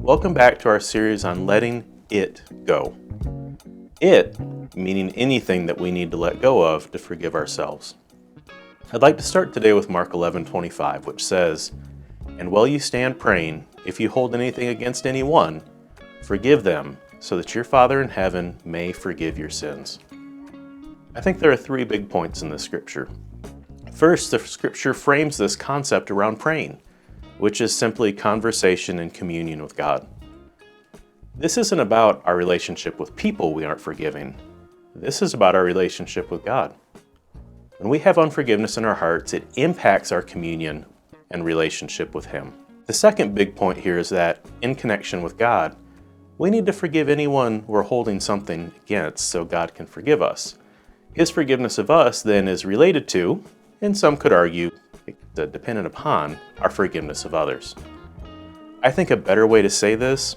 Welcome back to our series on letting it go. It, meaning anything that we need to let go of to forgive ourselves. I'd like to start today with Mark 11:25, which says, "And while you stand praying, if you hold anything against anyone, forgive them, so that your Father in heaven may forgive your sins." I think there are three big points in this scripture. First, the scripture frames this concept around praying, which is simply conversation and communion with God. This isn't about our relationship with people we aren't forgiving. This is about our relationship with God. When we have unforgiveness in our hearts, it impacts our communion and relationship with Him. The second big point here is that, in connection with God, we need to forgive anyone we're holding something against so God can forgive us. His forgiveness of us then is related to, and some could argue, dependent upon, our forgiveness of others. I think a better way to say this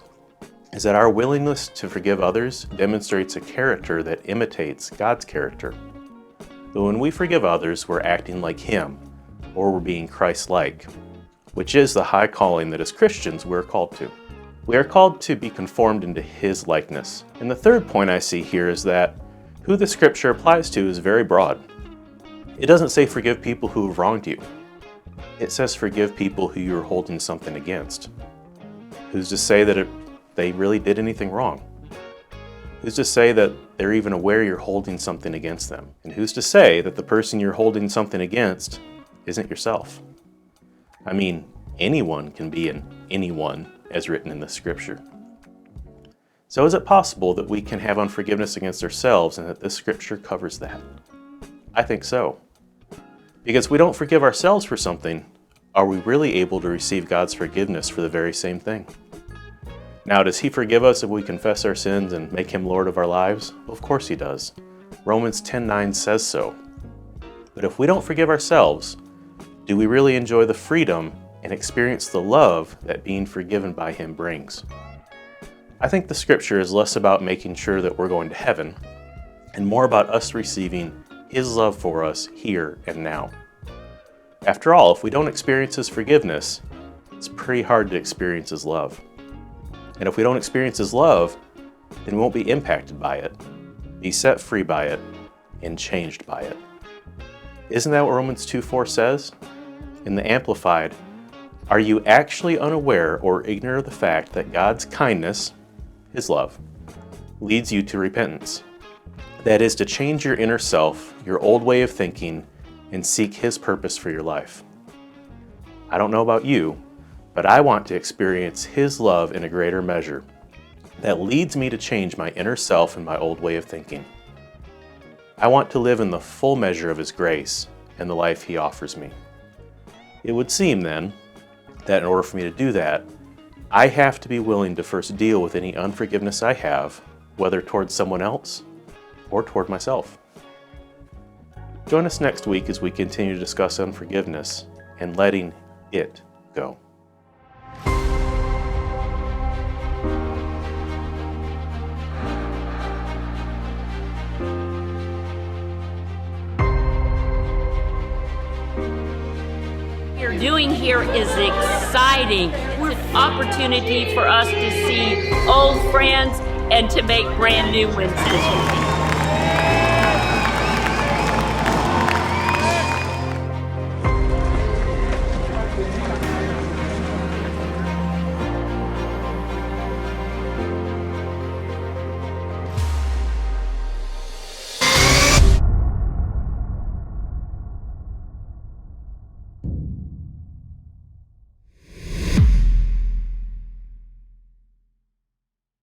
is that our willingness to forgive others demonstrates a character that imitates God's character. But when we forgive others, we're acting like Him, or we're being Christ-like, which is the high calling that as Christians we're called to. We are called to be conformed into His likeness. And the third point I see here is that who the scripture applies to is very broad. It doesn't say forgive people who have wronged you. It says forgive people who you're holding something against. Who's to say that they really did anything wrong? Who's to say that they're even aware you're holding something against them? And who's to say that the person you're holding something against isn't yourself? I mean, anyone can be an anyone, as written in the scripture. So is it possible that we can have unforgiveness against ourselves and that this scripture covers that? I think so. Because if we don't forgive ourselves for something, are we really able to receive God's forgiveness for the very same thing? Now, does He forgive us if we confess our sins and make Him Lord of our lives? Well, of course He does. Romans 10:9 says so. But if we don't forgive ourselves, do we really enjoy the freedom and experience the love that being forgiven by Him brings? I think the scripture is less about making sure that we're going to heaven and more about us receiving His love for us here and now. After all, if we don't experience His forgiveness, it's pretty hard to experience His love. And if we don't experience His love, then we won't be impacted by it, be set free by it, and changed by it. Isn't that what Romans 2:4 says? In the Amplified, "Are you actually unaware or ignorant of the fact that God's kindness, His love, leads you to repentance? That is to change your inner self, your old way of thinking, and seek His purpose for your life." I don't know about you, but I want to experience His love in a greater measure that leads me to change my inner self and my old way of thinking. I want to live in the full measure of His grace and the life He offers me. It would seem then that in order for me to do that, I have to be willing to first deal with any unforgiveness I have, whether towards someone else or toward myself. Join us next week as we continue to discuss unforgiveness and letting it go. What you're doing here is exciting. We're an opportunity for us to see old friends and to make brand new ones this week.